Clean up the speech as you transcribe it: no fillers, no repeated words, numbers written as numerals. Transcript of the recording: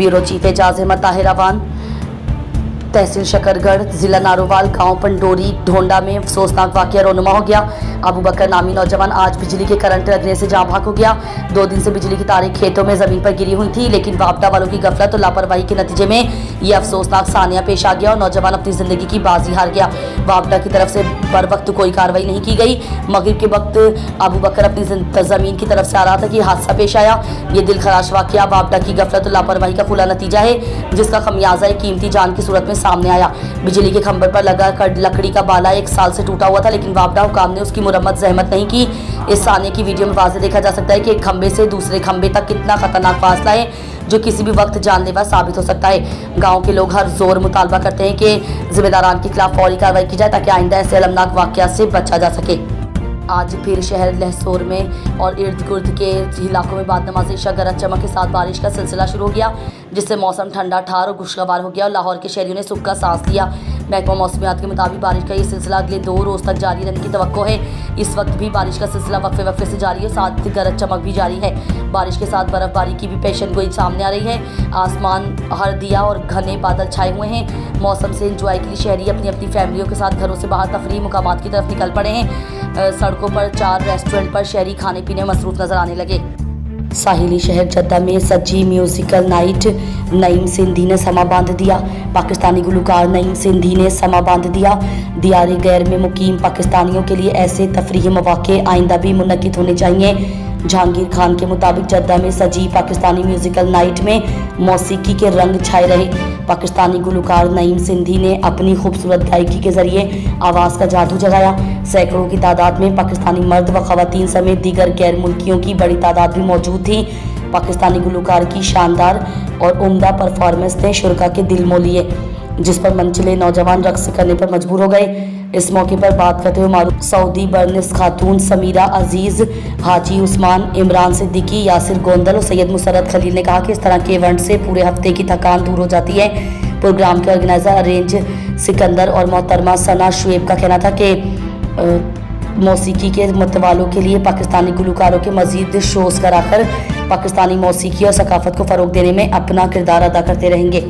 Bureau chief Ejaz Ahmad Tahir Awan, तहसील शकरगढ़, जिला नारोवाल, गांव पंडोरी ढोंडा में अफसोसनाक वाकया रोनुमा हो गया। अबू बकर नामी नौजवान आज बिजली के करंट लगने से जाँ भाग हो गया। 2 दिन से बिजली की तारें खेतों में जमीन पर गिरी हुई थी, लेकिन वापडा वालों की गफलत और लापरवाही के नतीजे में यह अफसोसनाक सानिया पेश आ गया और नौजवान अपनी जिंदगी की बाजी हार गया। वापडा की तरफ से बर वक्त कोई कार्रवाई नहीं की गई। मगरिब के वक्त अबू बकर अपनी जमीन की तरफ से आ रहा था कि हादसा पेश आया। ये दिल खराश वाकया वापडा की गफलत और लापरवाही का खुला नतीजा है, जिसका खमियाजा एक कीमती जान की सूरत में सामने आया। बिजली के खंभे पर लगा लकड़ी का बाला 1 साल से टूटा हुआ था, लेकिन वापडा हुकाम ने उसकी मुरम्मत जहमत नहीं की। इस सानिया की वीडियो में वाज़ेह देखा जा सकता है कि एक खंभे से दूसरे खंभे तक कितना खतरनाक फासला है, जो किसी भी वक्त जानलेवा साबित हो सकता है। गांव के लोग हर जोर मुतालबा करते हैं कि जिम्मेदारान के खिलाफ फौरी कार्रवाई की जाए, ताकि आइंदा ऐसे अलमनाक वाकयात से बचा जा सके। आज फिर शहर लहसोर में और इर्द गिर्द के इलाकों में बाद नमाज़ इशा गरज चमक के साथ बारिश का सिलसिला शुरू हो गया, जिससे मौसम ठंडा ठार और खुशगवार हो गया और लाहौर के शहरियों ने सुख का सांस लिया। महकमा मौसमियात के मुताबिक बारिश का ये सिलसिला अगले 2 रोज़ तक जारी रहने की तवक्को है। इस वक्त भी बारिश का सिलसिला वक्फे वक्फे से जारी है, साथ ही गरज चमक भी जारी है। बारिश के साथ बर्फबारी की भी पेशन गोई सामने आ रही है। आसमान हर दिया और घने बादल छाए हुए हैं। मौसम से इंजॉय के लिए शहरी अपनी अपनी फैमिलियों के साथ घरों से बाहर तफरीही मुकामात की तरफ निकल पड़े हैं। सड़कों पर 4 रेस्टोरेंट पर शहरी खाने पीने में मसरूफ नजर आने लगे। साहिली शहर जद्दा में सजी म्यूजिकल नाइट नईम सिंधी ने समा बांध दिया। पाकिस्तानी गुलकार नईम सिंधी ने समा बांध दिया। दियारे गैर में मुकीम पाकिस्तानियों के लिए ऐसे तफरीही मौके आइंदा भी मुनक्किद होने चाहिए। जहांगीर खान के मुताबिक जद्दा में सजी पाकिस्तानी म्यूजिकल नाइट में मौसीकी के रंग छाए रहे। पाकिस्तानी गुलकार नईम सिंधी ने अपनी खूबसूरत गायकी के जरिए आवाज़ का जादू जगाया। सैकड़ों की तादाद में पाकिस्तानी मर्द व ख़वातीन समेत दीगर गैर मुल्कियों की बड़ी तादाद भी मौजूद थी। पाकिस्तानी गुलकार की शानदार और उम्दा परफॉर्मेंस ने शुरका के दिल मोह लिए, जिस पर मंचले नौजवान रक्स करने पर मजबूर हो गए। इस मौके पर बात करते हुए मारूफ सऊदी बर्निस खातून, समीरा अजीज़, हाजी उस्मान, इमरान सिद्दीकी, यासिर गोंदल और सैयद मुसरत खलील ने कहा कि इस तरह के इवेंट से पूरे हफ्ते की थकान दूर हो जाती है। प्रोग्राम के ऑर्गेनाइजर अरेंज सिकंदर और मोहतरमा सना शुएब का कहना था कि मौसीकी के मतवालों के लिए पाकिस्तानी गुलकारों के मजीद शोज़ कराकर पाकिस्तानी मौसीकी और सकाफत को फ़रोग देने में अपना किरदार अदा करते रहेंगे।